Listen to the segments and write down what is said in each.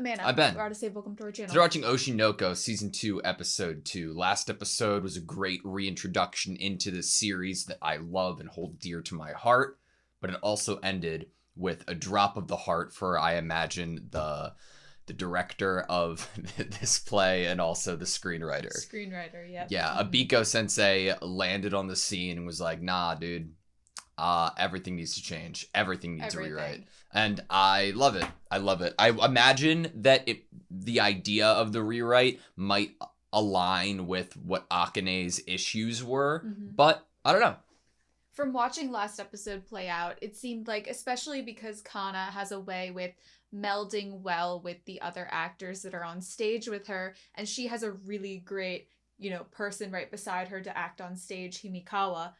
man. I'm Ben. We're AutoSave. Welcome to our channel. They're watching Oshi No Ko Season 2, Episode 2. Last episode was a great reintroduction into the series that I love and hold dear to my heart, but it also ended with a drop of the heart for, I imagine, the director of this play and also the screenwriter. Screenwriter, yep. Yeah, Abiko Sensei landed on the scene and was like, nah, dude. Everything needs to change. Everything needs a rewrite. And I love it. I love it. I imagine that the idea of the rewrite might align with what Akane's issues were, but I don't know. From watching last episode play out, it seemed like, especially because Kana has a way with melding well with the other actors that are on stage with her, and she has a really great, person right beside her to act on stage, Himikawa.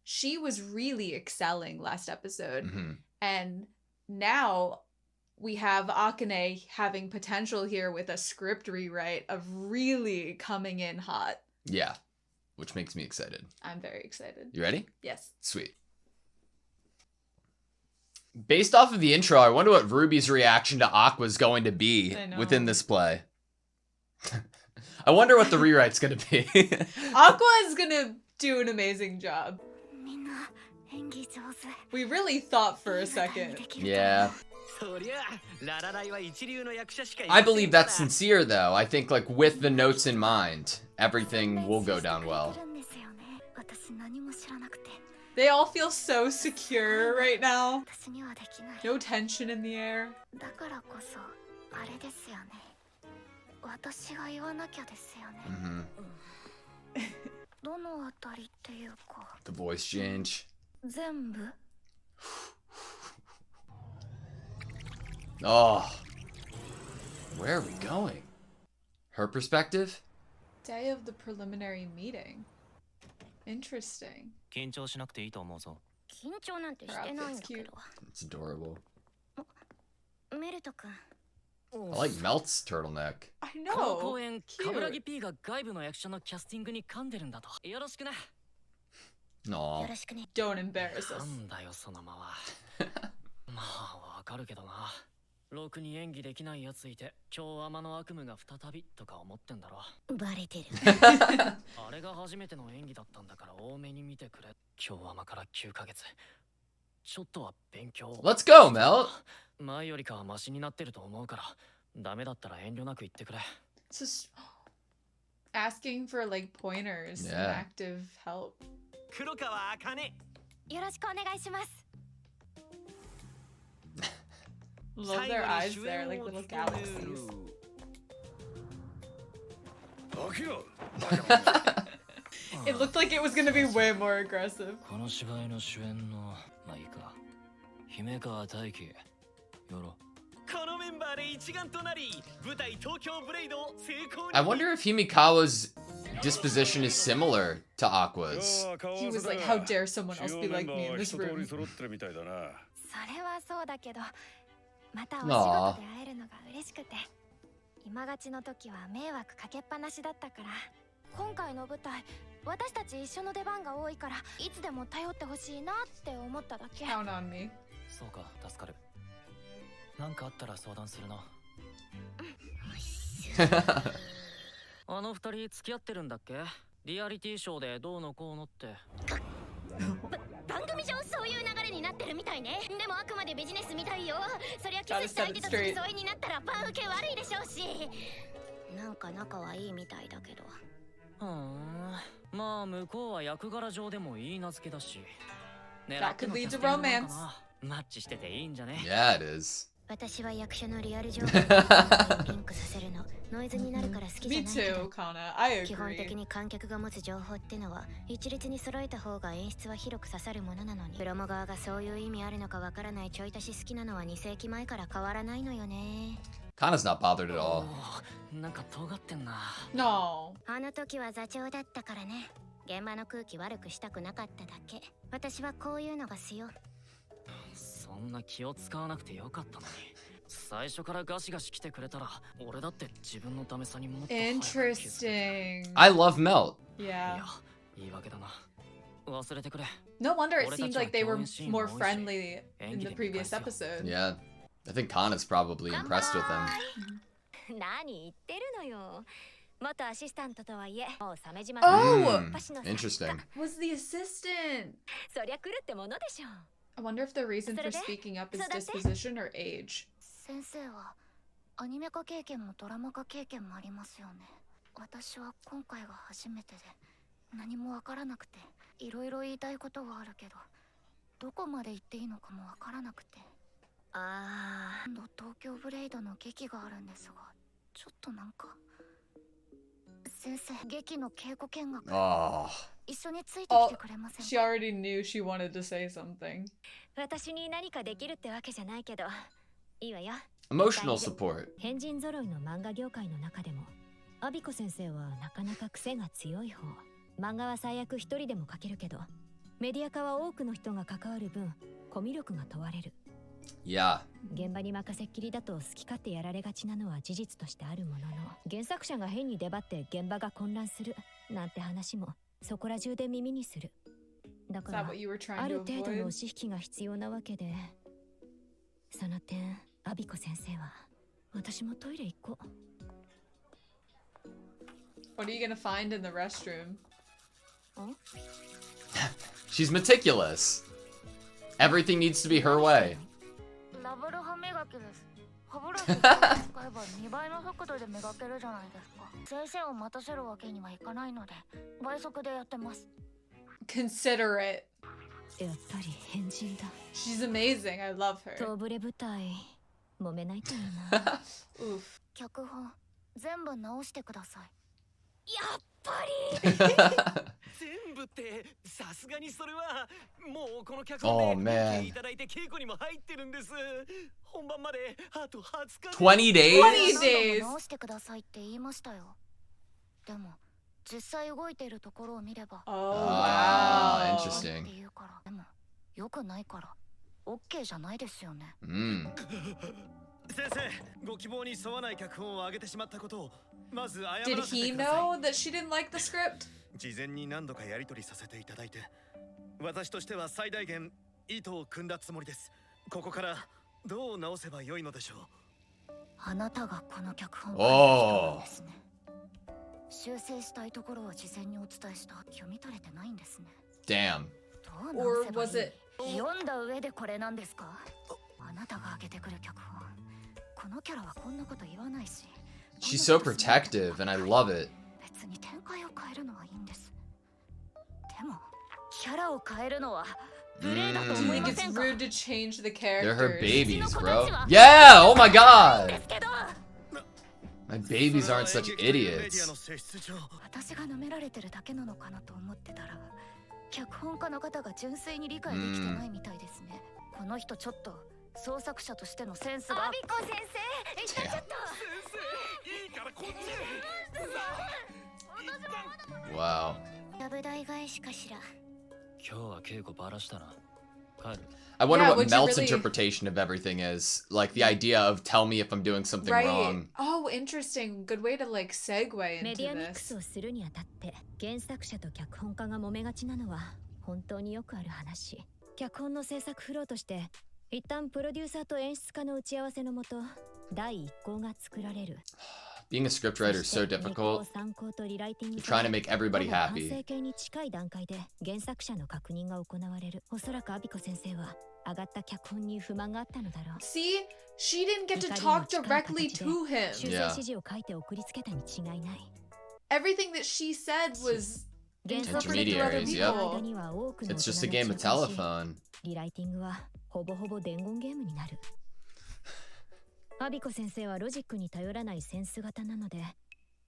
She was really excelling last episode. And now we have Akane having potential here with a script rewrite of really coming in hot. Yeah, which makes me excited. I'm very excited. You ready? Yes. Sweet. Based off of the intro, I wonder what Ruby's reaction to Aqua's going to be within this play. I wonder what the rewrite's going to be. Aqua is going to do an amazing job. We really thought for a second. Yeah. I believe that's sincere, though. I think, with the notes in mind, everything will go down well. They all feel so secure right now. No tension in the air. The voice change. Oh. Where are we going? Her perspective? Day of the preliminary meeting. Interesting. Her outfit's cute. It's adorable. I like Melt's turtleneck. I know. Aw. Don't embarrass us. Let's go, Melt. Just asking for pointers and active help. Love their eyes there, like little galaxies. It looked like it was gonna be way more aggressive. I wonder if Himikawa's disposition is similar to Aqua's. He was like, how dare someone else be like me in this room? Aww. Count on me. Gotta set it straight. That could lead to romance. Yeah, it is. Me too, Kana. I agree. Kana's not bothered at all. No. Interesting. I love Melt. Yeah. No wonder it seemed like they were more friendly in the previous episode. Yeah. I think Kana's probably impressed with him. 何言ってるのよ。元アシスタントとはいえ、もう鮫島 Oh! Interesting. Was the assistant. そりゃ来るってものでしょ。 I wonder if the reason for speaking up is disposition or age. 先生はアニメ化経験もドラマ化経験もありますよね。私は今回が初めてで何もわからなくて、いろいろ言いたいことはあるけど、どこまで言っていいのかもわからなくて。今度東京ブレイドの劇があるんですが、ちょっとなんか先生、劇の稽古見学 一緒についてきてくれませんか？ She already knew she wanted to say something. 私に何かできるってわけじゃないけど、いいわよ。 Emotional support. 変人揃いの漫画業界の中でもアビコ先生はなかなか癖が強い方。漫画は最悪一人でも描けるけど、メディア化は多くの人が関わる分コミュ力が問われる。 Yeah. 現場に任せっきりだと好き勝手やられがちなのは事実としてあるものの、原作者が変に出張って現場が混乱するなんて話もそこら中で耳にする。だか Is that ら what you were あ trying る to 程度の avoid? 押し引きが必要なわけで、その点アビコ先生は私もトイレ行こう。 What are you gonna find in the restroom? She's meticulous. Everything needs to be her way. ラブル歯磨きです。歯ブラシを使えば2倍の速度で磨けるじゃないですか。先生を待たせるわけにはいかないので倍速でやってます。 Considerate. やっぱり変人だ。 She's amazing. I love her. 遠触れ舞台揉めないといいな。 Oof. 脚本全部直してください。やっぱり全部ってさすがにそれはもうこの脚 Oh 本で man. いただいて稽古にも入ってるんです。本番まであと20日。 20 days? 20何度 days. も直してくださいって言いましたよ。でも実際動いているところを見れば Oh, Ah, wow. って interesting. 言うから。でもよくないから OK じゃないですよね。 先生、ご希望に沿わない脚本を上げてしまったことをまず謝ら Did せ he てくださ know that she didn't like the script? い。事前に何度かやり取りさせていただいて、私としては最大限意図を組んだつもりです。ここからどう直せばよいのでしょう。あなたがこの脚本を書いた人なんですね。修正したいところは事前にお伝えした。読み取れてないんですね。 Damn. どう直 Or せばい was い？ it? 読んだ上でこれなんですか？あなたが上げてくる脚本。このキャラはこんなこと言わないし。 She's so protective, and I love it. 別に展開を変えるのはいいんです。でもキャラを変えるのは無礼だと Do 思 you い think ま it's せんか？ rude to change the They're her characters? babies, bro. Yeah! Oh my god! My babies aren't such メディア idiots. の性質上、私が舐められてるだけなのかなと思ってたら、脚本家の方が純粋に理解できてないみたいですね。この人ちょっと創作者としてのセンスが。アビコ先生、ちょっと。いいからこっち。 Wow. ラブ代返しかしら。今日は稽古バラしたな。帰る。 I wonder Yeah, what would you Melt's really- interpretation of everything is. Like the idea of tell me if I'm doing something Right. wrong. Oh, interesting. Good way to like segue メ into ディアミックス this. をするにあたって原作者と脚本家が揉めがちなのは本当によくある話。脚本の制作フローとして一旦プロデューサーと演出家の打ち合わせのもと第一項が作られる。 Being a scriptwriter is so difficult. You're trying to make everybody 完 happy. 成形に近い段階で原作者の確認が行われる。おそらくアビコ先生は上がった脚本に不満があったのだろう。 See, she didn't get to talk directly to 修 him. 正 Yeah. 指示を書いて送りつけたに違いない。 Everything that she said was 原作 interpreted through other Intermediaries, yep. people. には多くの It's just 大 a 人 game が of 挑戦し telephone. リライティングはほぼほぼ伝言ゲームになる。アビコ先生はロジックに頼らないセンス型なので、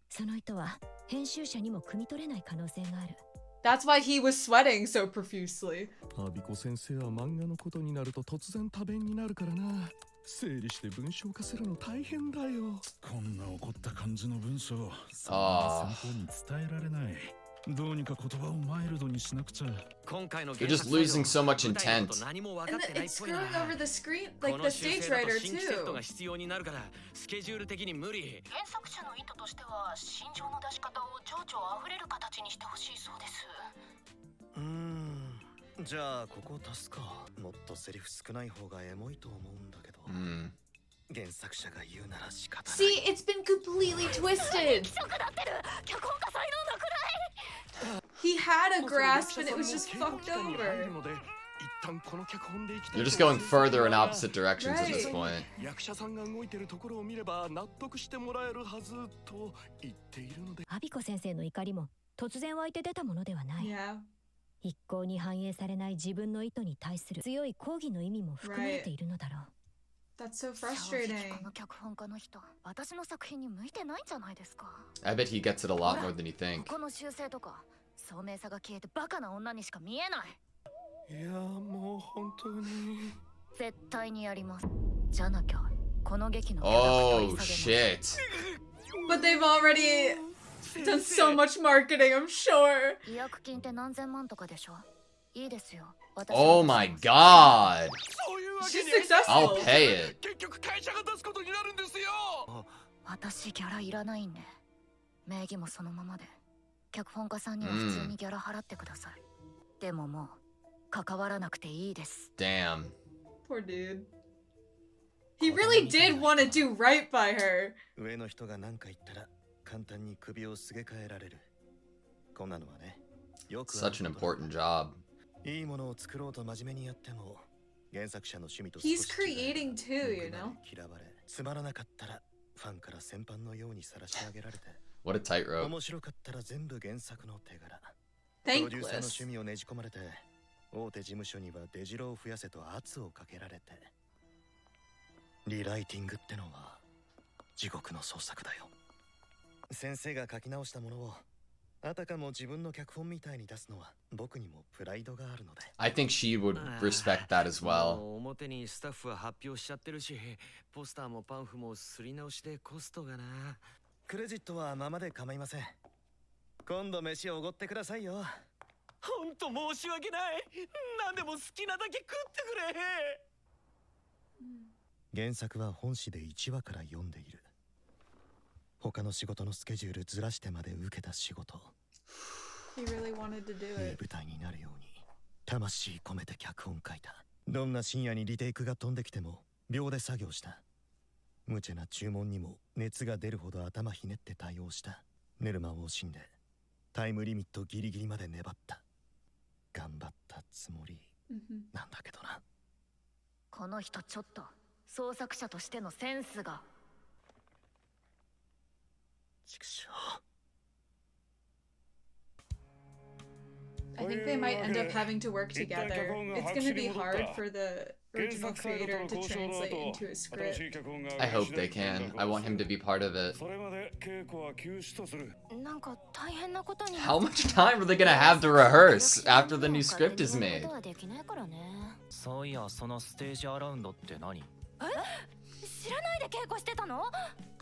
その意図は編集者にも汲み取れない可能性がある。 That's why he was sweating so profusely. アビコ先生は漫画のことになると突然多弁になるからな。整理して文章化するの大変だよ。こんな怒った感じの文章、そんな先方に伝えられない。どうにか言葉をマイルドにしなくちゃ。今回の You're just losing so much intent. And it's screwing over the screen, like the stage writer 新規セットが too. 必要になるからスケジュール的に無理。原作者の意図としては心情の出し方を情緒あふれる形にしてほしいそうです。じゃあここ足すか。もっとセリフ少ない方がエモいと思うんだけど。原作者が言うなら仕方ない。 See, it's been completely twisted. 気色だってる。脚本家才能のくらい。 He had a grasp and it was just fucked over. You're just going further in opposite directions at this point. 役者さんが動いてるところを見れば納得してもらえるはずと言っているので。アビコ先生の怒りも突然湧いて出たものではない。 Yeah. 一向に反映されない自分の意図に対する強い抗議の意味も含まれているのだろう。 That's so 正 frustrating. 直この脚本家の人、私の作品に向いてないんじゃないですか。 I bet he gets it a lot more than you think. ここの修正とか、聡明さが消えてバカな女にしか見えない。いやもう本当に。絶対にやります。じゃなきゃこの劇の Oh shit. But they've already done so much marketing, I'm sure. 違約金って何千万とかでしょ。いいですよ。 Oh my god. そういうわけ She's に I'll successful. pay it. 結局会社が出すことになるんですよ。私ギャラいらないんで。名義もそのままで。脚本家さんには普通にギャラ払ってください。でももう関わらなくていいです。 Damn. Poor dude. He really did want to do right by her. 上の人が何か言ったら簡単に首をすげ替えられる。こんなのはね、よくある Such an ことだ。 important job. いいものを作ろうと真面目にやっても原作者の趣味と He's 少し違い creating too, you 憎まれ know? 嫌われ、つまらなかったらファンから先般のように晒し上げられて、 What a tightrope. 面白かったら全部原作の手柄。プロデューサーの Thankless. 趣味をねじ込まれて、大手事務所には出城を増やせと圧をかけられて、リライティングってのは地獄の創作だよ。先生が書き直したものをあたかも自分の脚本みたいに出すのは僕にもプライドがあるので。 I think she would respect that as も well. う表にスタッフは発表しちゃってるし、ポスターもパンフもすり直しでコストがな。クレジットはままで構いません。今度飯をおごってくださいよ。ほんと申し訳ない。何でも好きなだけ食ってくれ。原作は本誌で1話から読んでいる。他の仕事のスケジュールずらしてまで受けた仕事。 He really wanted to do いい it. 舞台になるように魂込めて脚本書いた。どんな深夜にリテイクが飛んできても秒で作業した。無茶な注文にも熱が出るほど頭ひねって対応した。寝る間を惜しんでタイムリミットギリギリまで粘った。頑張ったつもり Mhm. なんだけどな。この人ちょっと創作者としてのセンスが。畜生。 I think they might end up having to work together. It's gonna be hard for the original creator to translate into a script. I hope they can. I want him to be part of it. なんか大変なことに。 How much time are they gonna have to rehearse after the new script is made? そういや、そのステージアラウンドって何？知らないで稽古してたの？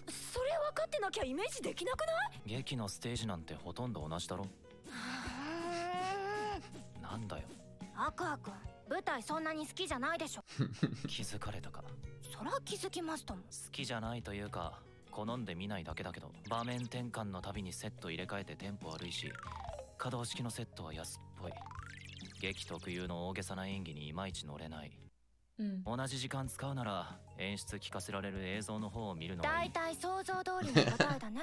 それ分かってなきゃイメージできなくない？劇のステージなんてほとんど同じだろ。なんだよ。アクア君、舞台そんなに好きじゃないでしょ。気づかれたか。そら気づきますとも。好きじゃないというか、好んで見ないだけだけど、場面転換のたびにセット入れ替えてテンポ悪いし、可動式のセットは安っぽい。劇特有の大げさな演技にいまいち乗れない。同じ時間使うなら演出聞かせられる映像の方を見るのがいい。大体想像通りの答えだね。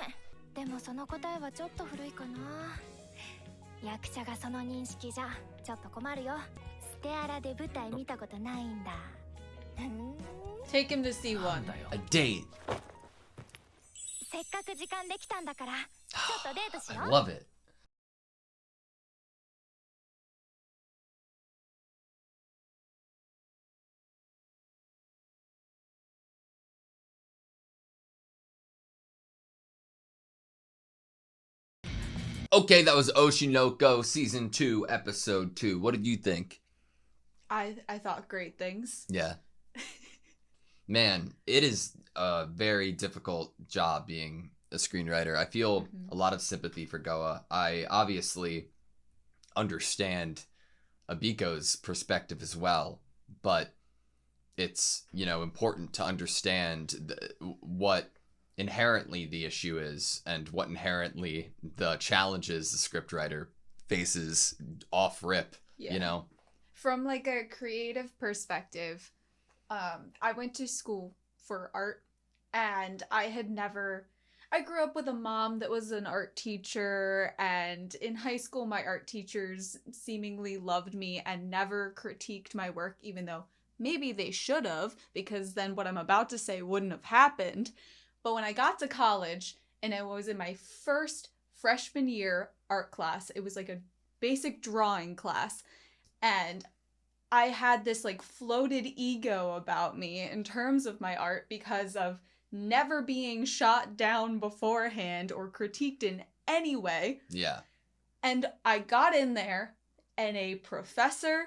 でもその答えはちょっと古いかな。役者がその認識じゃちょっと困るよ。ステアラで舞台見たことないんだ。Take him to see one. A date. せっかく時間できたんだから、ちょっとデートしよ I う。 love it. Okay, that was Oshi No Ko Season 2, Episode 2. What did you think? I thought great things. Yeah. Man, it is a very difficult job being a screenwriter. I feel a lot of sympathy for Goa. I obviously understand Abiko's perspective as well, but it's, important to understand what inherently the issue is and what inherently the challenges the scriptwriter faces off rip, From like a creative perspective, I went to school for art. And I grew up with a mom that was an art teacher, and in high school my art teachers seemingly loved me and never critiqued my work, even though maybe they should have, because then what I'm about to say wouldn't have happened. But when I got to college and I was in my first freshman year art class, it was like a basic drawing class, and I had this like floated ego about me in terms of my art because of never being shot down beforehand or critiqued in any way. Yeah. And I got in there and a professor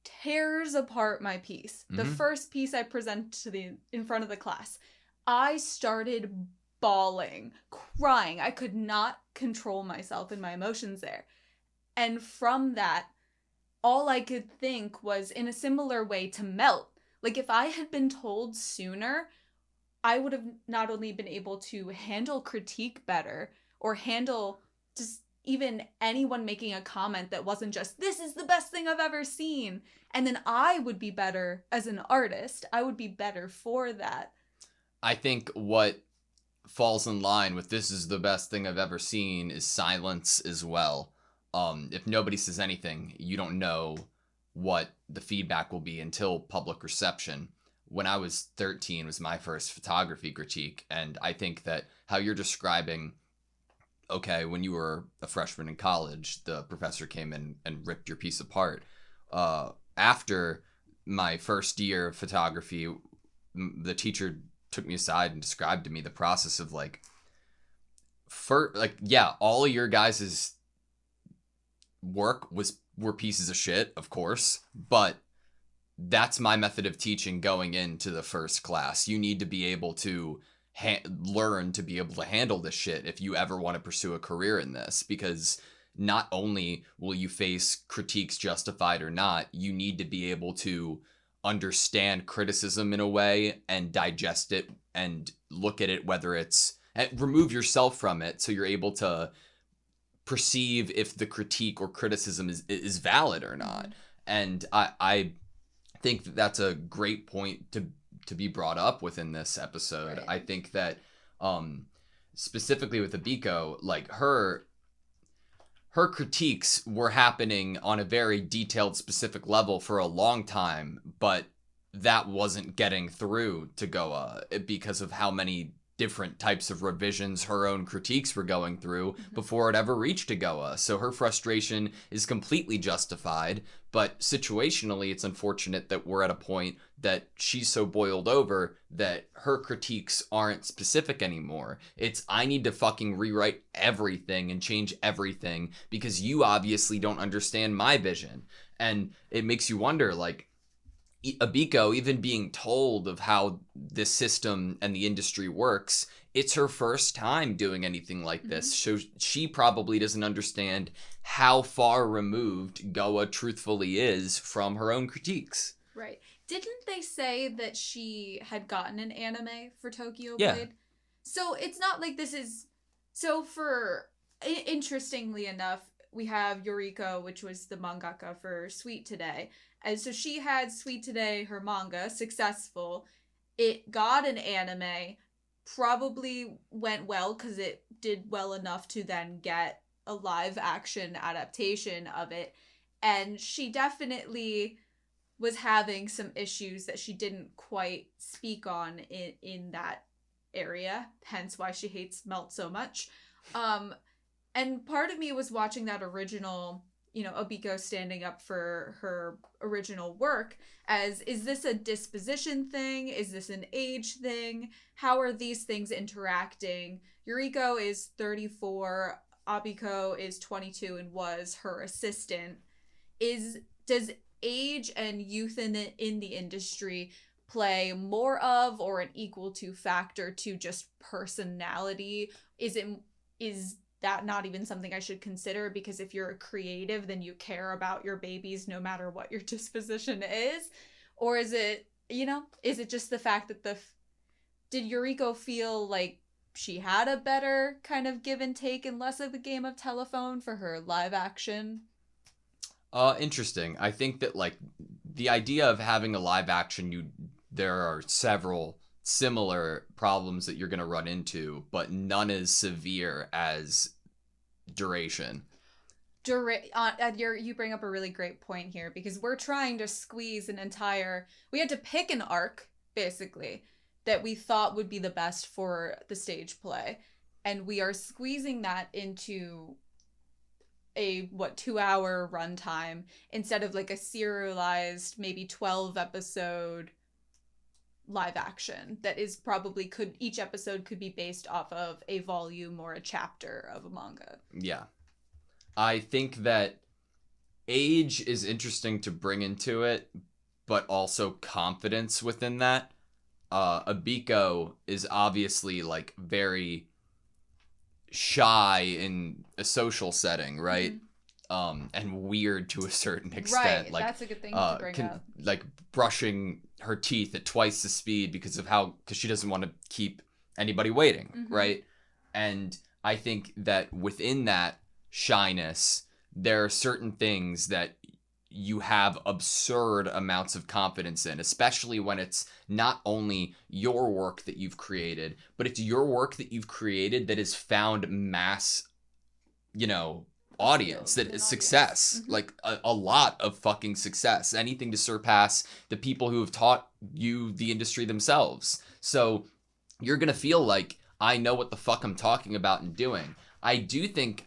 tears apart my piece. The first piece I presented in front of the class. I started bawling, crying. I could not control myself and my emotions there. And from that, all I could think was in a similar way to melt. Like if I had been told sooner, I would have not only been able to handle critique better or handle just even anyone making a comment that wasn't just, this is the best thing I've ever seen. And then I would be better as an artist. I would be better for that. I think what falls in line with this is the best thing I've ever seen is silence as well. If nobody says anything, you don't know what the feedback will be until public reception. When I was 13 was my first photography critique, and I think that how you're describing, okay, when you were a freshman in college, the professor came in and ripped your piece apart. After my first year of photography, the teacher took me aside and described to me the process of all of your guys' work were pieces of shit, of course, but that's my method of teaching going into the first class. You need to be able to learn to be able to handle this shit if you ever want to pursue a career in this, because not only will you face critiques justified or not, you need to be able to understand criticism in a way and digest it and look at it, whether it's remove yourself from it so you're able to perceive if the critique or criticism is valid or not. And I think that that's a great point to be brought up within this episode. Right. I think that specifically with Abiko, like her critiques were happening on a very detailed, specific level for a long time, but that wasn't getting through to Goa because of how many different types of revisions her own critiques were going through before it ever reached to Goa. So her frustration is completely justified, but situationally it's unfortunate that we're at a point that she's so boiled over that her critiques aren't specific anymore. It's, I need to fucking rewrite everything and change everything because you obviously don't understand my vision. And it makes you wonder, like, Abiko, even being told of how this system and the industry works, it's her first time doing anything like this. So she probably doesn't understand how far removed Goa truthfully is from her own critiques. Right. Didn't they say that she had gotten an anime for Tokyo Yeah. Blade? So it's not like this is... So for... Interestingly enough, we have Yoriko, which was the mangaka for Sweet Today. And so she had Sweet Today, her manga, successful. It got an anime, probably went well because it did well enough to then get a live action adaptation of it. And she definitely was having some issues that she didn't quite speak on in that area, hence why she hates Melt so much. And part of me was watching that original, Abiko standing up for her original work as, is this a disposition thing? Is this an age thing? How are these things interacting? Yuriko is 34, Abiko is 22 and was her assistant. Does age and youth in the industry play more of or an equal to factor to just personality? Is that not even something I should consider? Because if you're a creative, then you care about your babies no matter what your disposition is? Or is it, is it just the fact that did Yuriko feel like she had a better kind of give and take and less of a game of telephone for her live action? Interesting. I think that, like, the idea of having a live action, there are several similar problems that you're going to run into, but none as severe as duration. You bring up a really great point here, because we're trying to squeeze we had to pick an arc, basically, that we thought would be the best for the stage play. And we are squeezing that into a 2-hour runtime instead of like a serialized, maybe 12 episode live action that is probably each episode could be based off of a volume or a chapter of a manga. Yeah. I think that age is interesting to bring into it, but also confidence within that. Abiko is obviously like very shy in a social setting, right? And weird to a certain extent. Right, like, that's a good thing to bring up. Like brushing her teeth at twice the speed because she doesn't want to keep anybody waiting, right? And I think that within that shyness, there are certain things that you have absurd amounts of confidence in, especially when it's not only your work that you've created, but it's your work that you've created that has found mass, audience, that is success, like a lot of fucking success, anything to surpass the people who have taught you the industry themselves. So you're going to feel like, I know what the fuck I'm talking about and doing. I do think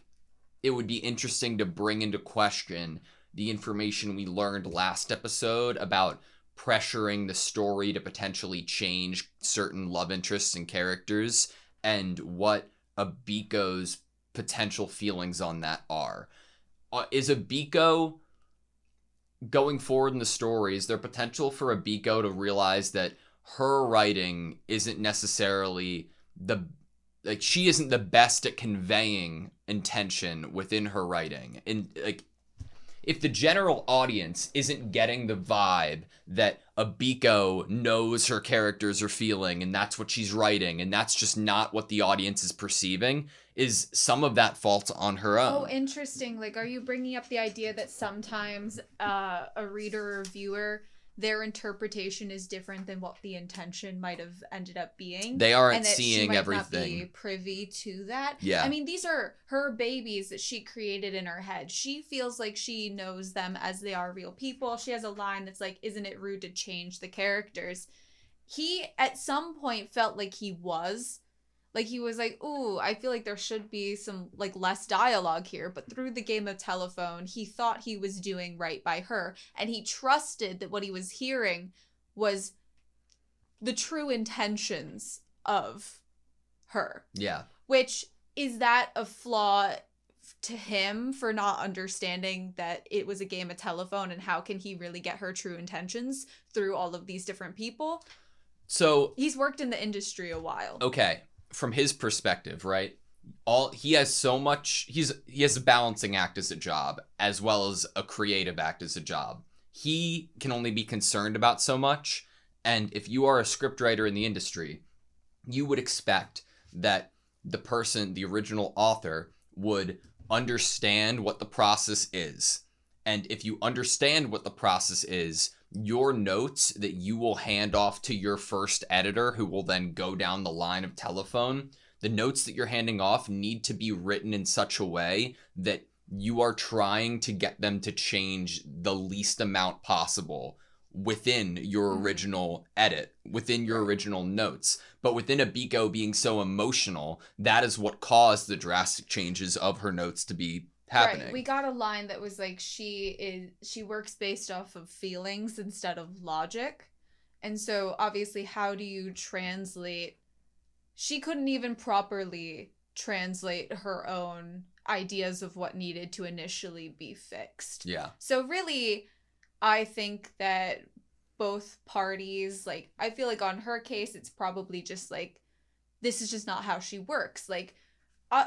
it would be interesting to bring into question the information we learned last episode about pressuring the story to potentially change certain love interests and characters, and what Abiko's potential feelings on that are. Is Abiko, going forward in the story, is there potential for Abiko to realize that her writing isn't necessarily she isn't the best at conveying intention within her writing? And like, if the general audience isn't getting the vibe that Abiko knows her characters are feeling and that's what she's writing, and that's just not what the audience is perceiving, is some of that fault on her own? Oh, interesting. Like, are you bringing up the idea that sometimes a reader or viewer, their interpretation is different than what the intention might have ended up being? They aren't and that seeing she might everything. Not be privy to that. Yeah. I mean, these are her babies that she created in her head. She feels like she knows them as they are real people. She has a line that's like, "Isn't it rude to change the characters?" He, at some point, felt like he was. Like, he was like, ooh, I feel like there should be some, like, less dialogue here. But through the game of telephone, he thought he was doing right by her. And he trusted that what he was hearing was the true intentions of her. Yeah. Which, is that a flaw to him for not understanding that it was a game of telephone? And how can he really get her true intentions through all of these different people? So he's worked in the industry a while. Okay. From his perspective, right? He has so much, he has a balancing act as a job, as well as a creative act as a job. He can only be concerned about so much. And if you are a scriptwriter in the industry, you would expect that the original author, would understand what the process is. And if you understand what the process is, your notes that you will hand off to your first editor, who will then go down the line of telephone, the notes that you're handing off need to be written in such a way that you are trying to get them to change the least amount possible within your original edit, within your original notes. But within Abiko being so emotional, that is what caused the drastic changes of her notes to be happening. Right. We got a line that was like, she works based off of feelings instead of logic. And so obviously, how do you translate? She couldn't even properly translate her own ideas of what needed to initially be fixed. Yeah. So really, I think that both parties, like, I feel like on her case, it's probably just like, this is just not how she works. Like,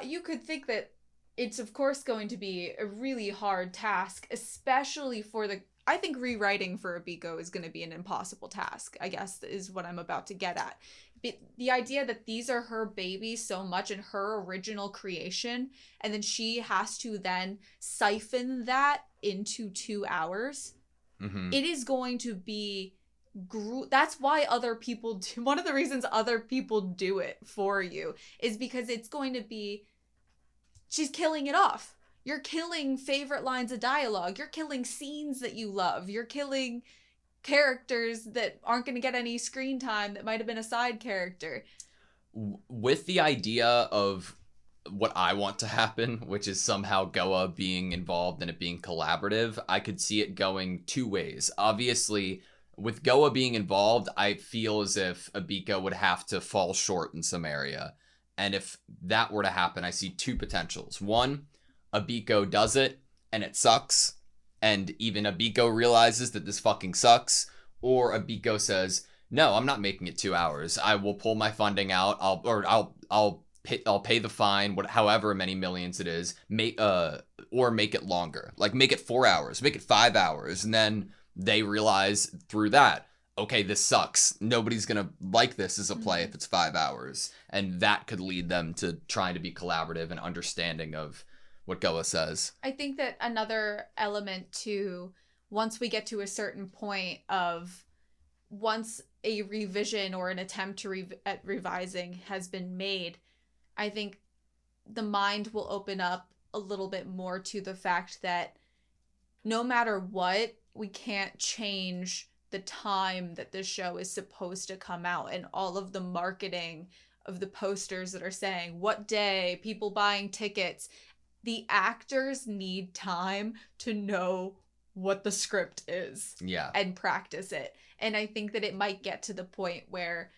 you could think that it's of course going to be a really hard task, especially for I think rewriting for Abiko is going to be an impossible task, I guess, is what I'm about to get at. But the idea that these are her babies so much in her original creation, and then she has to then siphon that into 2 hours, it is going to be that's why other people do, one of the reasons other people do it for you is because it's going to be, she's killing it off. You're killing favorite lines of dialogue. You're killing scenes that you love. You're killing characters that aren't going to get any screen time that might have been a side character. With the idea of what I want to happen, which is somehow Goa being involved and it being collaborative, I could see it going two ways. Obviously, with Goa being involved, I feel as if Abiko would have to fall short in some area. And if that were to happen, I see two potentials. One, Abiko does it and it sucks, and even Abiko realizes that this fucking sucks, or Abiko says, no, I'm not making it 2 hours. I will pull my funding out. I'll pay the fine, however many millions it is, or make it longer. Like, make it 4 hours, make it 5 hours, and then they realize through that, okay, this sucks. Nobody's gonna like this as a play if it's 5 hours, and that could lead them to trying to be collaborative and understanding of what Goa says. I think that another element to, once we get to a certain point of, once a revision or an attempt to at revising has been made, I think the mind will open up a little bit more to the fact that no matter what, we can't change the time that the show is supposed to come out, and all of the marketing of the posters that are saying what day, people buying tickets. The actors need time to know what the script is, and practice it. And I think that it might get to the point where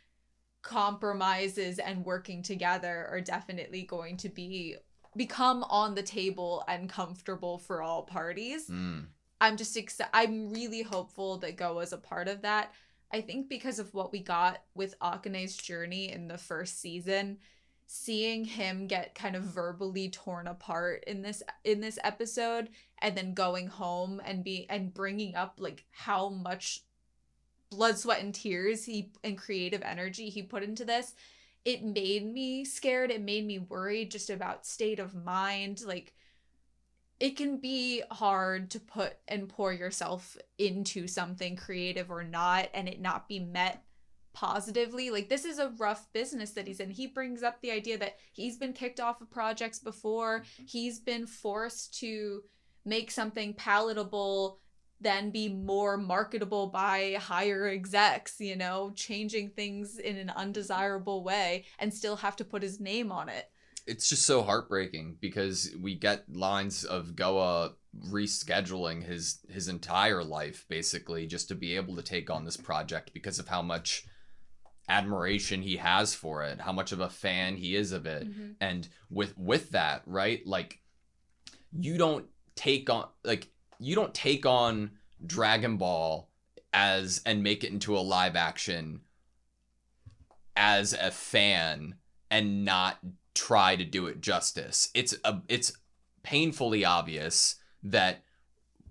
compromises and working together are definitely going to become on the table and comfortable for all parties. I'm really hopeful that Goa's a part of that. I think because of what we got with Akane's journey in the first season, seeing him get kind of verbally torn apart in this episode, and then going home and bringing up like how much blood, sweat, and tears and creative energy he put into this, it made me scared. It made me worried just about state of mind. Like, it can be hard to put and pour yourself into something creative or not, and it not be met positively. Like, this is a rough business that he's in. He brings up the idea that he's been kicked off of projects before. He's been forced to make something palatable, then be more marketable by higher execs, changing things in an undesirable way, and still have to put his name on it. It's just so heartbreaking because we get lines of Goa rescheduling his entire life, basically, just to be able to take on this project because of how much admiration he has for it, how much of a fan he is of it. And with that, right, like, you don't take on Dragon Ball and make it into a live action as a fan and not try to do it justice. It's painfully obvious that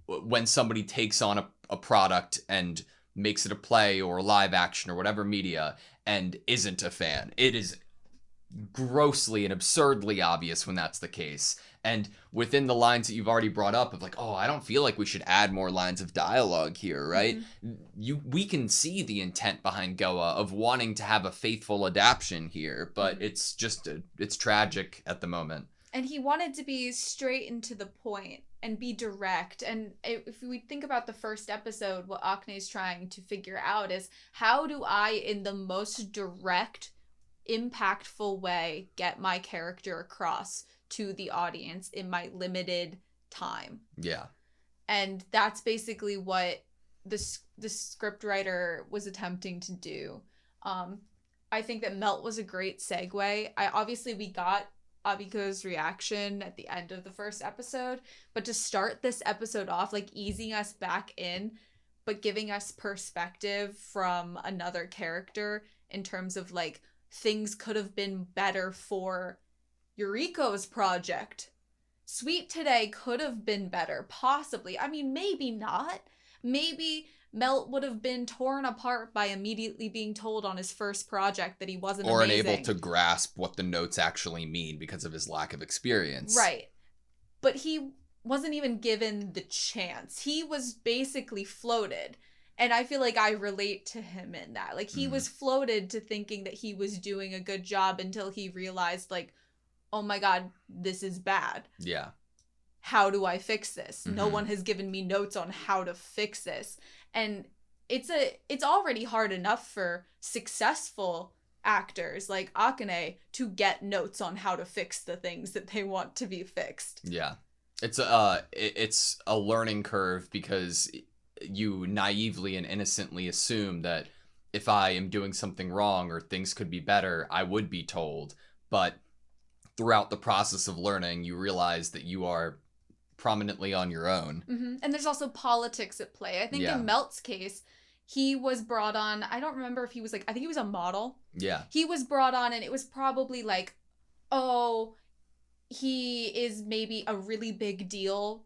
when somebody takes on a product and makes it a play or a live action or whatever media and isn't a fan, it is grossly and absurdly obvious when that's the case. And within the lines that you've already brought up of like, oh, I don't feel like we should add more lines of dialogue here, right? We can see the intent behind Goa of wanting to have a faithful adaptation here, but it's just it's tragic at the moment. And he wanted to be straight and to the point and be direct. And if we think about the first episode, what Akane's trying to figure out is, how do I, in the most direct, impactful way, get my character across to the audience in my limited time? Yeah. And that's basically what the scriptwriter was attempting to do. I think that Melt was a great segue. Obviously we got Abiko's reaction at the end of the first episode, but to start this episode off, like, easing us back in, but giving us perspective from another character in terms of, like, things could have been better for Yuriko's project. Sweet Today could have been better, possibly. I mean, maybe not. Maybe Melt would have been torn apart by immediately being told on his first project that he wasn't or amazing. unable to grasp what the notes actually mean because of his lack of experience. Right. But he wasn't even given the chance. He was basically floated. And I feel like I relate to him in that. Like, he was floated to thinking that he was doing a good job until he realized, like, oh my god, this is bad. Yeah. How do I fix this? No one has given me notes on how to fix this. And it's already hard enough for successful actors like Akane to get notes on how to fix the things that they want to be fixed. Yeah. It's a learning curve because you naively and innocently assume that if I am doing something wrong or things could be better, I would be told. But throughout the process of learning, you realize that you are prominently on your own. And there's also politics at play. I think in Melt's case, he was brought on, I don't remember if he was like, I think he was a model. Yeah. He was brought on and it was probably like, oh, he is maybe a really big deal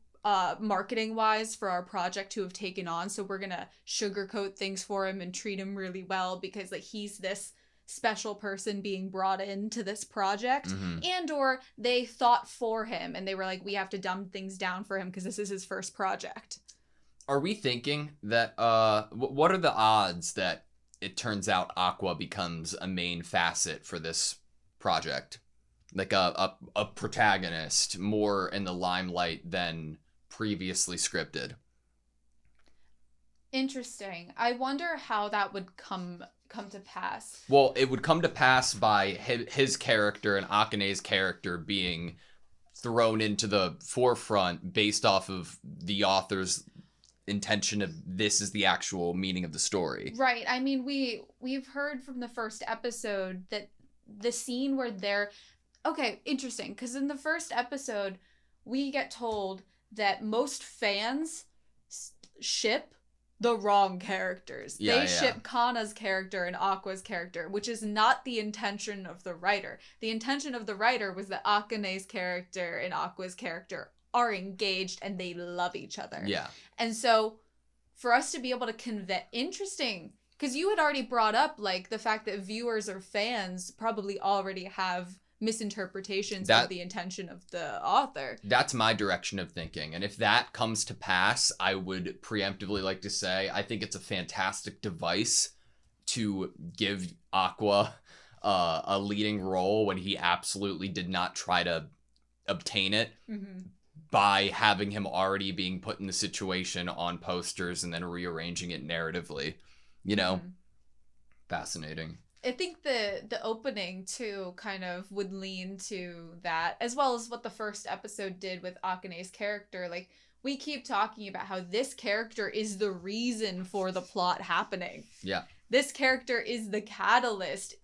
marketing wise for our project to have taken on, so we're gonna sugarcoat things for him and treat him really well because like he's this special person being brought into this project. And or they thought for him and they were like, we have to dumb things down for him because this is his first project. Are we thinking that what are the odds that it turns out Aqua becomes a main facet for this project, like a protagonist more in the limelight than previously scripted? Interesting. I wonder how that would come to pass. Well, it would come to pass by his character and Akane's character being thrown into the forefront based off of the author's intention of this is the actual meaning of the story. Right. I mean, we've heard from the first episode that the scene where they're okay, interesting, because in the first episode we get told that most fans ship the wrong characters. They ship Kana's character and Aqua's character, which is not the intention of the writer. The intention of the writer was that Akane's character and Aqua's character are engaged and they love each other. Yeah. And so for us to be able to convey, interesting, because you had already brought up like the fact that viewers or fans probably already have misinterpretations of the intention of the author. That's my direction of thinking. And if that comes to pass, I would preemptively like to say I think it's a fantastic device to give Aqua a leading role when he absolutely did not try to obtain it by having him already being put in the situation on posters and then rearranging it narratively. You know? Fascinating. I think the opening too kind of would lean to that, as well as what the first episode did with Akane's character. Like, we keep talking about how this character is the reason for the plot happening. Yeah. This character is the catalyst,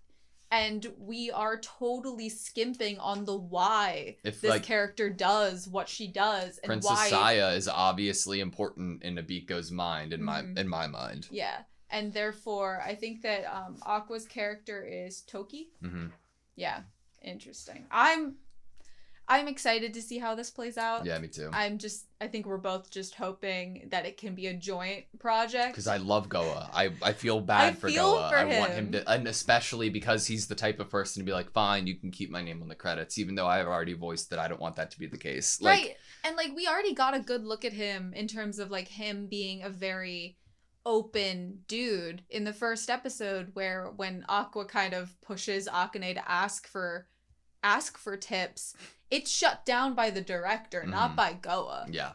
and we are totally skimping on the why this character does what she does and Princess why Saya is obviously important in Abiko's mind, in my mind. Yeah. And therefore, I think that Aqua's character is Toki. Yeah, interesting. I'm excited to see how this plays out. Yeah, me too. I think we're both just hoping that it can be a joint project. Because I love Goa. I feel bad for Goa. I want him to, and especially because he's the type of person to be like, fine, you can keep my name on the credits, even though I have already voiced that I don't want that to be the case. Right. And like, we already got a good look at him in terms of like him being a very open dude in the first episode, where when Aqua kind of pushes Akane to ask for tips, it's shut down by the director, not by Goa. Yeah.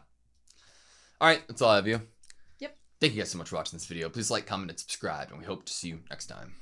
All right, that's all I have you. Yep. Thank you guys so much for watching this video. Please like, comment, and subscribe, and we hope to see you next time.